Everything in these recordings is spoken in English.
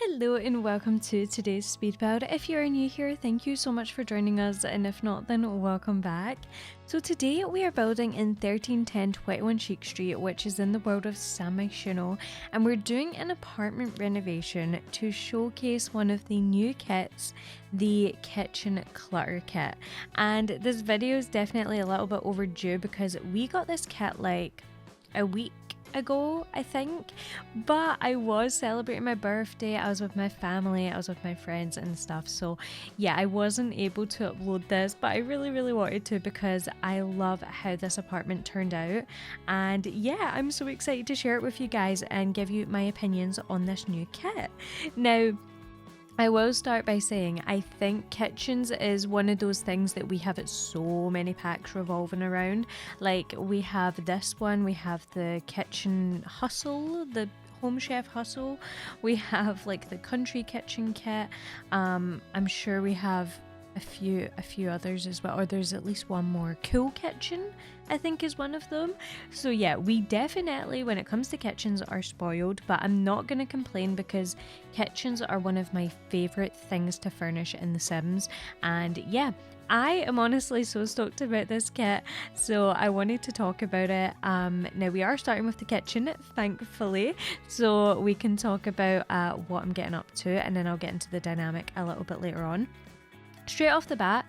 Hello and welcome to today's Speedbuild. If you're new here, thank you so much for joining us, and if not, then welcome back. So today we are building in 1310 21 Cheek Street, which is in the world of San Myshuno, and we're doing an apartment renovation to showcase one of the new kits, the Kitchen Clutter Kit. And this video is definitely a little bit overdue because we got this kit like a week ago, I think, but I was celebrating my birthday. I was with my family, I was with my friends and stuff, so yeah, I wasn't able to upload this, but I really wanted to because I love how this apartment turned out, and yeah, I'm so excited to share it with you guys and give you my opinions on this new kit. Now, I will start by saying I think kitchens is one of those things that we have so many packs revolving around. Like, we have this one, we have the kitchen hustle, the home chef hustle, we have like the country kitchen kit. I'm sure we have a few others as well, or there's at least one more. Cool kitchen, I think, is one of them. So yeah, we definitely, when it comes to kitchens, are spoiled, but I'm not gonna complain because kitchens are one of my favorite things to furnish in The Sims. And yeah, I am honestly so stoked about this kit, so I wanted to talk about it. Now we are starting with the kitchen, thankfully, so we can talk about what I'm getting up to, and then I'll get into the dynamic a little bit later on. Straight off the bat,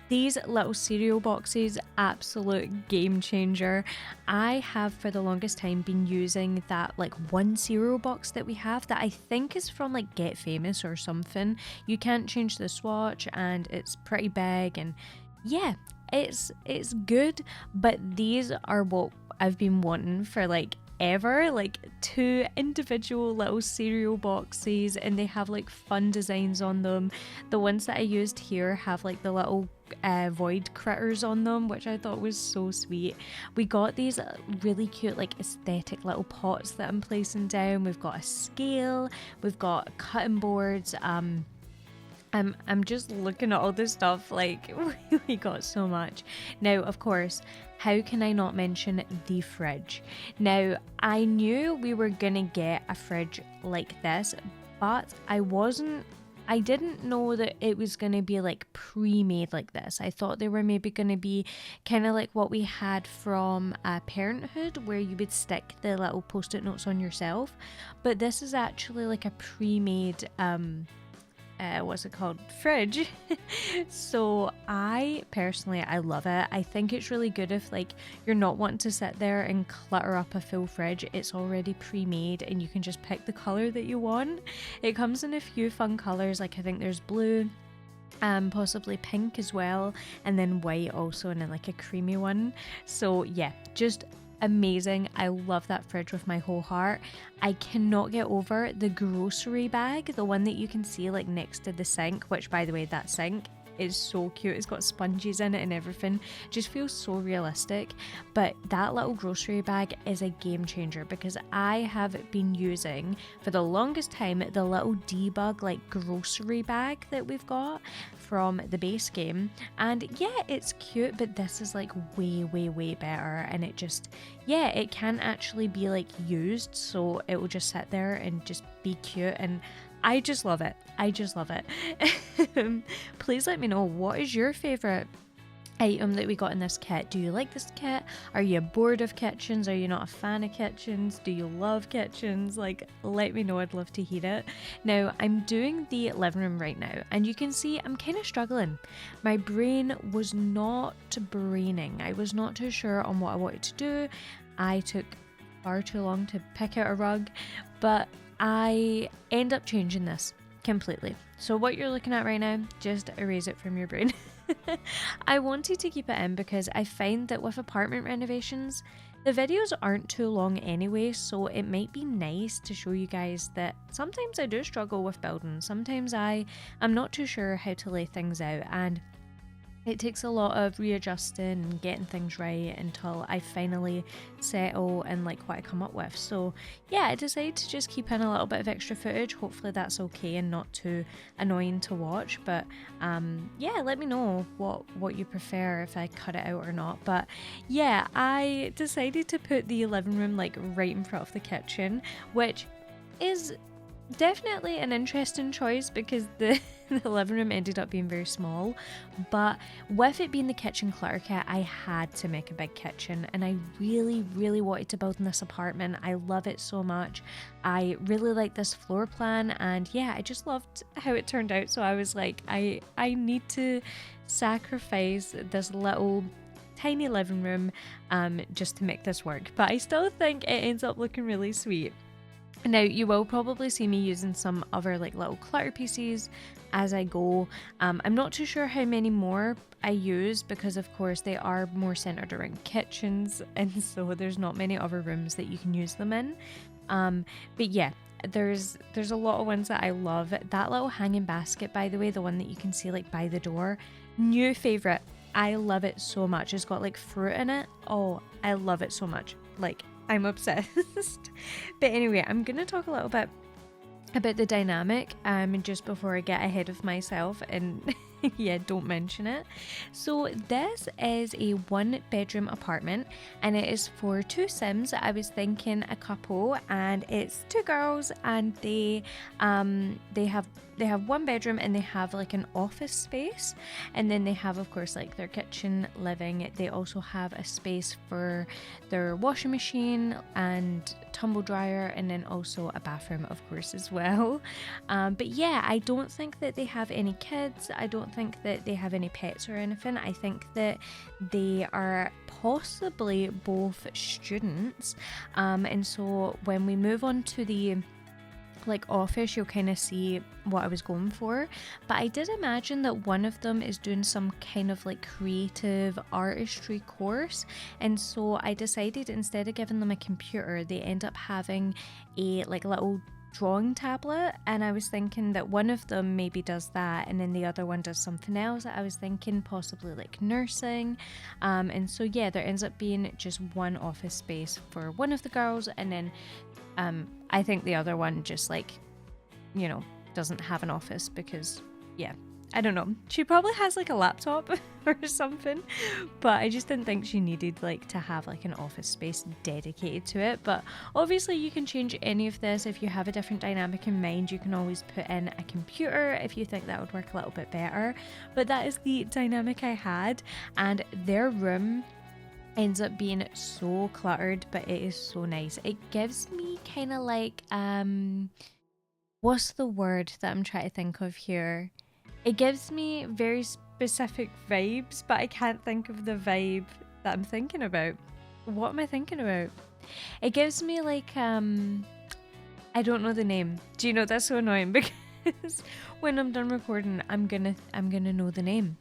these little cereal boxes, absolute game changer. I have for the longest time been using that like one cereal box that we have that I think is from like Get Famous or something. You can't change the swatch and it's pretty big, and yeah, it's good, but these are what I've been wanting for like ever, like two individual little cereal boxes, and they have like fun designs on them. The ones that I used here have like the little void critters on them, which I thought was so sweet. We got these really cute like aesthetic little pots that I'm placing down. We've got a scale, we've got cutting boards. I'm just looking at all this stuff, like we got so much. Now, of course, how can I not mention the fridge? Now, I knew we were gonna get a fridge like this, but I didn't know that it was gonna be like pre-made like this. I thought they were maybe gonna be kind of like what we had from Parenthood, where you would stick the little post-it notes on yourself, but this is actually like a pre-made what's it called, fridge. So I personally, I love it. I think it's really good if like you're not wanting to sit there and clutter up a full fridge. It's already pre-made and you can just pick the color that you want. It comes in a few fun colors, like I think there's blue, possibly pink as well, and then white also, and then like a creamy one. So yeah, just amazing. I love that fridge with my whole heart. I cannot get over the grocery bag, the one that you can see like next to the sink, which by the way, that sink is so cute. It's got sponges in it and everything. Just feels so realistic. But that little grocery bag is a game changer because I have been using for the longest time the little debug like grocery bag that we've got from the base game, and yeah, it's cute, but this is like way better, and it just, yeah, it can actually be like used, so it will just sit there and just be cute, and I just love it. I just love it. Please let me know, what is your favorite item that we got in this kit? Do you like this kit? Are you bored of kitchens? Are you not a fan of kitchens? Do you love kitchens? Like, let me know. I'd love to hear it. Now, I'm doing the living room right now, and you can see I'm kind of struggling. My brain was not braining. I was not too sure on what I wanted to do. I took far too long to pick out a rug, but I end up changing this completely. So what you're looking at right now, just erase it from your brain. I wanted to keep it in because I find that with apartment renovations, the videos aren't too long anyway, so it might be nice to show you guys that sometimes I do struggle with building. Sometimes I'm not too sure how to lay things out, and it takes a lot of readjusting and getting things right until I finally settle and like what I come up with. So yeah, I decided to just keep in a little bit of extra footage. Hopefully that's okay and not too annoying to watch, but yeah, let me know what you prefer, if I cut it out or not. But yeah, I decided to put the living room like right in front of the kitchen, which is definitely an interesting choice because the the living room ended up being very small, but with it being the kitchen clutter kit, I had to make a big kitchen, and I really wanted to build in this apartment. I love it so much. I really like this floor plan, and yeah, I just loved how it turned out. So I was like, I need to sacrifice this little tiny living room just to make this work, but I still think it ends up looking really sweet. Now, you will probably see me using some other like little clutter pieces as I go. I'm not too sure how many more I use because of course they are more centered around kitchens, and so there's not many other rooms that you can use them in. But yeah, there's a lot of ones that I love. That little hanging basket, by the way, the one that you can see like by the door, new favorite. I love it so much. It's got like fruit in it. Oh, I love it so much. Like, I'm obsessed. But anyway, I'm gonna talk a little bit about the dynamic just before I get ahead of myself and yeah, don't mention it. So this is a 1-bedroom apartment, and it is for 2 Sims. I was thinking a couple, and it's 2 girls, and they have 1 bedroom, and they have like an office space, and then they have of course like their kitchen, living. They also have a space for their washing machine and tumble dryer, and then also a bathroom of course as well. But yeah, I don't think that they have any kids. I don't think that they have any pets or anything. I think that they are possibly both students, and so when we move on to the like office, you'll kind of see what I was going for. But I did imagine that one of them is doing some kind of like creative artistry course, and so I decided instead of giving them a computer, they end up having a like little drawing tablet, and I was thinking that one of them maybe does that and then the other one does something else. I was thinking possibly like nursing, and so yeah, there ends up being just one office space for one of the girls, and then I think the other one just like, you know, doesn't have an office because yeah, I don't know, she probably has like a laptop or something, but I just didn't think she needed like to have like an office space dedicated to it. But obviously you can change any of this. If you have a different dynamic in mind, you can always put in a computer if you think that would work a little bit better. But that is the dynamic I had, and their room ends up being so cluttered, but it is so nice. It gives me kind of like what's the word that I'm trying to think of here? It gives me very specific vibes, but I can't think of the vibe that I'm thinking about. What am I thinking about? It gives me like I don't know the name. Do you know, that's so annoying because when I'm done recording, I'm gonna know the name.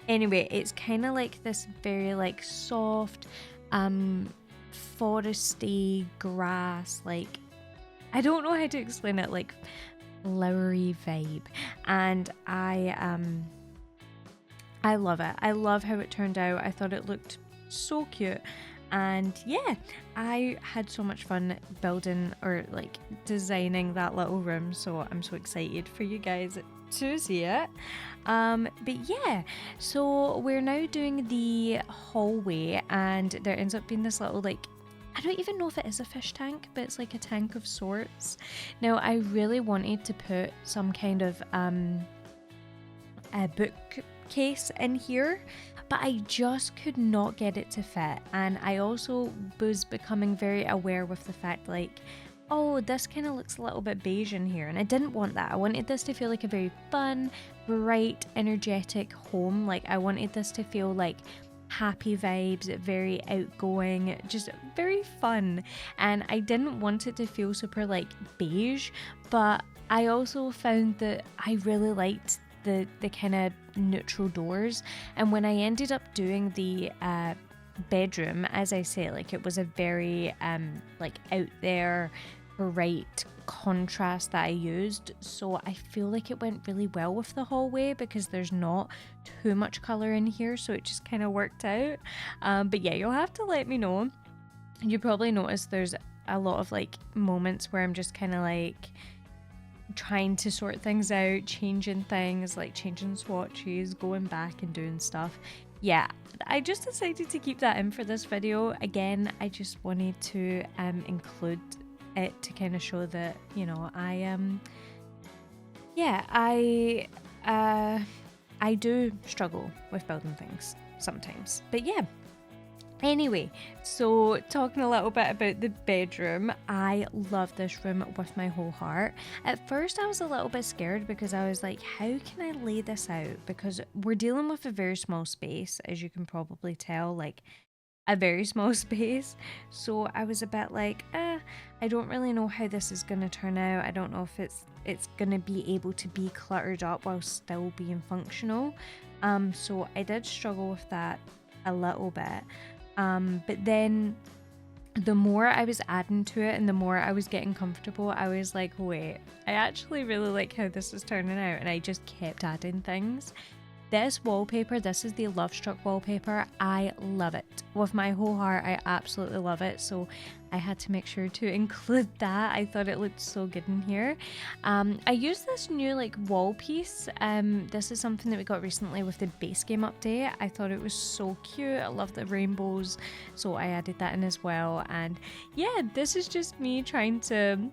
Anyway, it's kind of like this very like soft foresty grass, like I don't know how to explain it, like flowery vibe, and I love it. I love how it turned out. I thought it looked so cute, and yeah, I had so much fun building or like designing that little room, so I'm so excited for you guys to see it. But yeah, so we're now doing the hallway, and there ends up being this little like, I don't even know if it is a fish tank, but it's like a tank of sorts. Now, I really wanted to put some kind of a bookcase in here, but I just could not get it to fit. And I also was becoming very aware with the fact like, oh, this kind of looks a little bit beige in here, and I didn't want that. I wanted this to feel like a very fun, bright, energetic home. Like I wanted this to feel like happy vibes, very outgoing, just very fun, and I didn't want it to feel super like beige, but I also found that I really liked the kind of neutral doors. And when I ended up doing the bedroom, as I say, like it was a very like out there bright contrast that I used, so I feel like it went really well with the hallway because there's not too much color in here, so it just kind of worked out. But yeah, you'll have to let me know. You probably notice there's a lot of like moments where I'm just kind of like trying to sort things out, changing things, like changing swatches, going back and doing stuff. Yeah, I just decided to keep that in for this video. Again, I just wanted to include it to kind of show that, you know, I do struggle with building things sometimes. But yeah. Anyway, so talking a little bit about the bedroom, I love this room with my whole heart. At first I was a little bit scared because I was like, how can I lay this out? Because we're dealing with a very small space, as you can probably tell, like a very small space. So I was a bit like, I don't really know how this is going to turn out. I don't know if it's going to be able to be cluttered up while still being functional. So I did struggle with that a little bit. But then the more I was adding to it and the more I was getting comfortable, I was like, wait, I actually really like how this is turning out. And I just kept adding things. This wallpaper, this is the Love Struck wallpaper. I love it. With my whole heart, I absolutely love it. So I had to make sure to include that. I thought it looked so good in here. I used this new like wall piece. This is something that we got recently with the base game update. I thought it was so cute. I love the rainbows. So I added that in as well. And yeah, this is just me trying to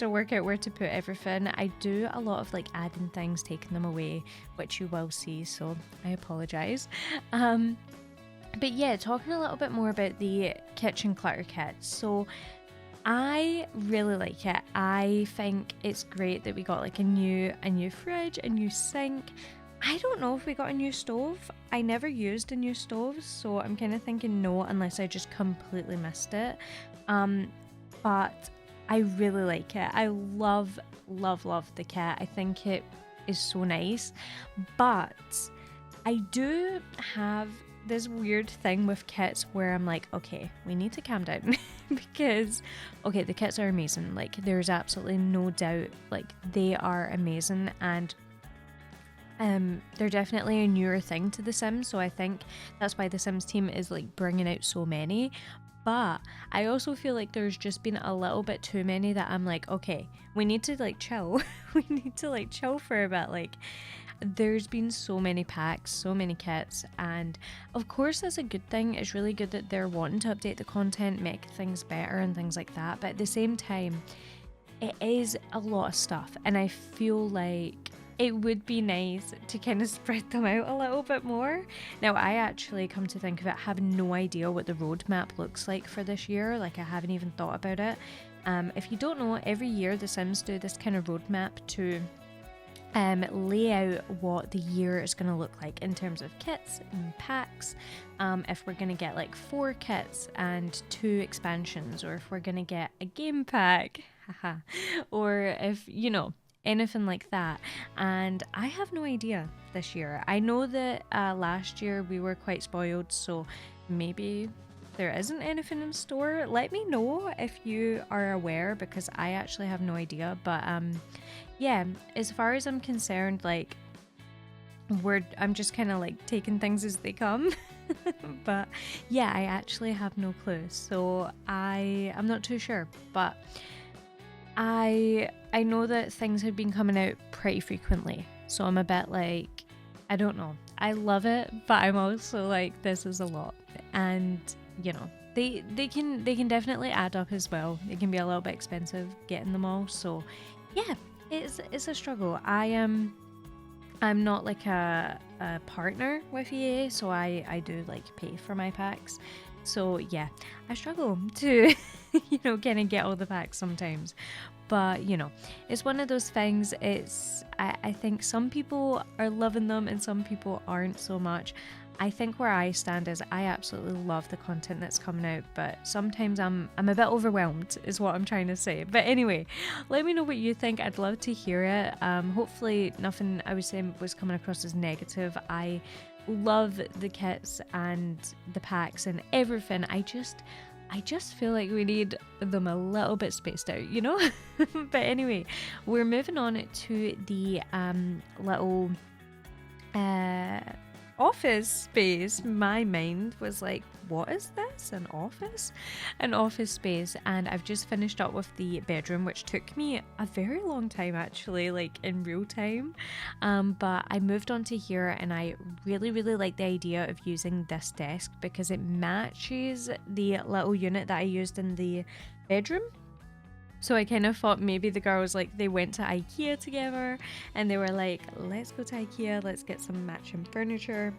work out where to put everything. I do a lot of like adding things, taking them away, which you will see, so I apologize. But yeah, talking a little bit more about the kitchen clutter kit. So I really like it. I think it's great that we got like a new fridge, a new sink. I don't know if we got a new stove. I never used a new stove, so I'm kind of thinking no, unless I just completely missed it. But I really like it. I love the kit. I think it is so nice. But I do have this weird thing with kits where I'm like, okay, we need to calm down because, okay, the kits are amazing. Like, there's absolutely no doubt. Like, they are amazing, and they're definitely a newer thing to The Sims. So I think that's why the Sims team is like bringing out so many. But I also feel like there's just been a little bit too many that I'm like, okay, we need to like chill. We need to like chill for a bit. Like, there's been so many packs, so many kits, and of course that's a good thing. It's really good that they're wanting to update the content, make things better and things like that. But at the same time, it is a lot of stuff, and I feel like it would be nice to kind of spread them out a little bit more. Now, I actually, come to think of it, have no idea what the roadmap looks like for this year. Like, I haven't even thought about it. If you don't know, every year the Sims do this kind of roadmap to lay out what the year is going to look like in terms of kits and packs. If we're going to get like 4 kits and 2 expansions, or if we're going to get a game pack, or if, you know, anything like that. And I have no idea this year. I know that last year we were quite spoiled, so maybe there isn't anything in store. Let me know if you are aware, because I actually have no idea. But yeah, as far as I'm concerned, like, I'm just kind of like taking things as they come. But yeah, I actually have no clue, so I'm not too sure. But I know that things have been coming out pretty frequently, so I'm a bit like, I don't know. I love it, but I'm also like, this is a lot, and you know, they can definitely add up as well. It can be a little bit expensive getting them all, so yeah, it's a struggle. I'm not like a partner with EA, so I do like pay for my packs. So yeah, I struggle to, you know, kind of get all the packs sometimes. But, you know, it's one of those things. I think some people are loving them and some people aren't so much. I think where I stand is I absolutely love the content that's coming out, but sometimes I'm a bit overwhelmed is what I'm trying to say. But anyway, let me know what you think. I'd love to hear it. Hopefully nothing I was saying was coming across as negative. I love the kits and the packs and everything. I just feel like we need them a little bit spaced out, you know? But anyway, we're moving on to the little office space. My mind was like, what is this? An office? An office space. And I've just finished up with the bedroom, which took me a very long time actually, like in real time. But I moved on to here, and I really like the idea of using this desk because it matches the little unit that I used in the bedroom. So I kind of thought maybe the girls, like, they went to IKEA together and they were like, let's go to IKEA, let's get some matching furniture.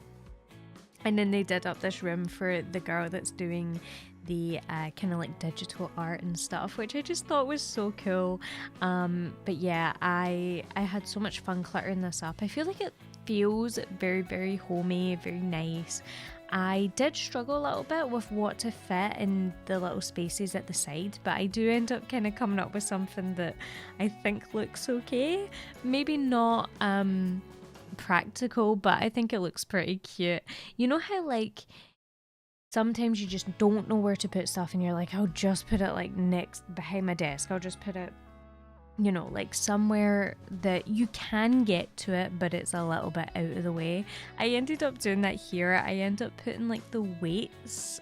And then they did up this room for the girl that's doing the kind of like digital art and stuff, which I just thought was so cool. But yeah, I had so much fun cluttering this up. I feel like it feels very, very homey, very nice. I did struggle a little bit with what to fit in the little spaces at the side, but I do end up kind of coming up with something that I think looks okay. Maybe not practical, but I think it looks pretty cute. You know how like sometimes you just don't know where to put stuff and you're like, I'll just put it like next behind my desk, I'll just put it, you know, like somewhere that you can get to it but it's a little bit out of the way. I ended up doing that here. I ended up putting like the weights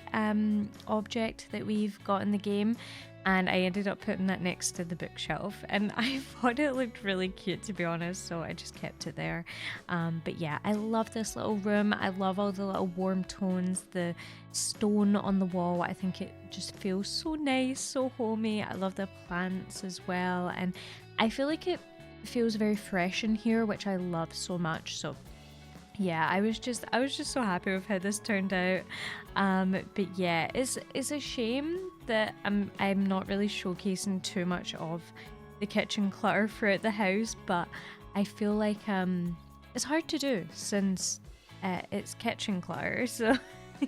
object that we've got in the game, and I ended up putting that next to the bookshelf, and I thought it looked really cute, to be honest, so I just kept it there. But yeah, I love this little room. I love all the little warm tones, the stone on the wall. I think it just feels so nice, so homey. I love the plants as well, and I feel like it feels very fresh in here, which I love so much. So yeah, I was just so happy with how this turned out. But yeah, it's a shame that I'm not really showcasing too much of the kitchen clutter throughout the house, but I feel like it's hard to do since it's kitchen clutter, so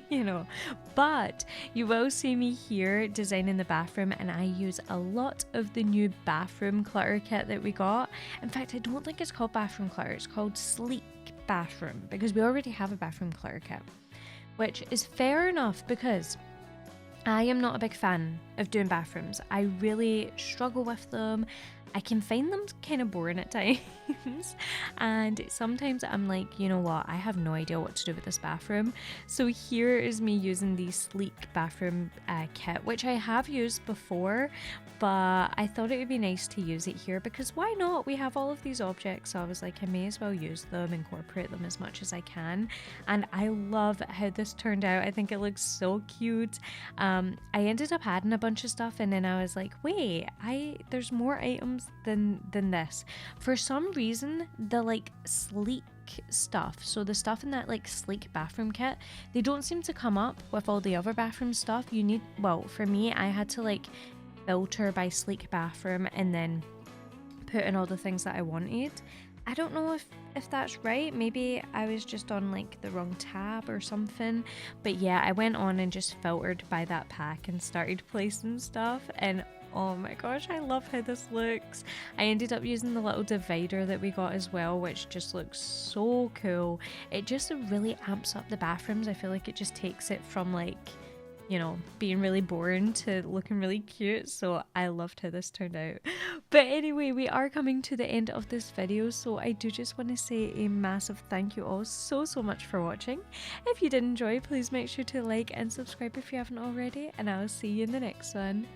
you know. But you will see me here designing the bathroom, and I use a lot of the new bathroom clutter kit that we got. In fact, I don't think it's called bathroom clutter, it's called sleek bathroom, because we already have a bathroom clutter kit, which is fair enough because I am not a big fan of doing bathrooms. I really struggle with them. I can find them kind of boring at times, and sometimes I'm like, you know what, I have no idea what to do with this bathroom. So here is me using the sleek bathroom kit, which I have used before, but I thought it would be nice to use it here because why not? We have all of these objects, so I was like, I may as well use them, incorporate them as much as I can. And I love how this turned out. I think it looks so cute. I ended up adding a bunch of stuff, and then I was like, wait, there's more items than this. For some reason, the like sleek stuff, so the stuff in that like sleek bathroom kit, they don't seem to come up with all the other bathroom stuff. You need, well, for me, I had to like filter by sleek bathroom and then put in all the things that I wanted. I don't know if that's right. Maybe I was just on like the wrong tab or something. But yeah, I went on and just filtered by that pack and started placing stuff, and oh my gosh, I love how this looks. I ended up using the little divider that we got as well, which just looks so cool. It just really amps up the bathrooms. I feel like it just takes it from like, you know, being really boring to looking really cute. So I loved how this turned out. But anyway, we are coming to the end of this video, so I do just want to say a massive thank you all so much for watching. If you did enjoy, please make sure to like and subscribe if you haven't already, and I'll see you in the next one.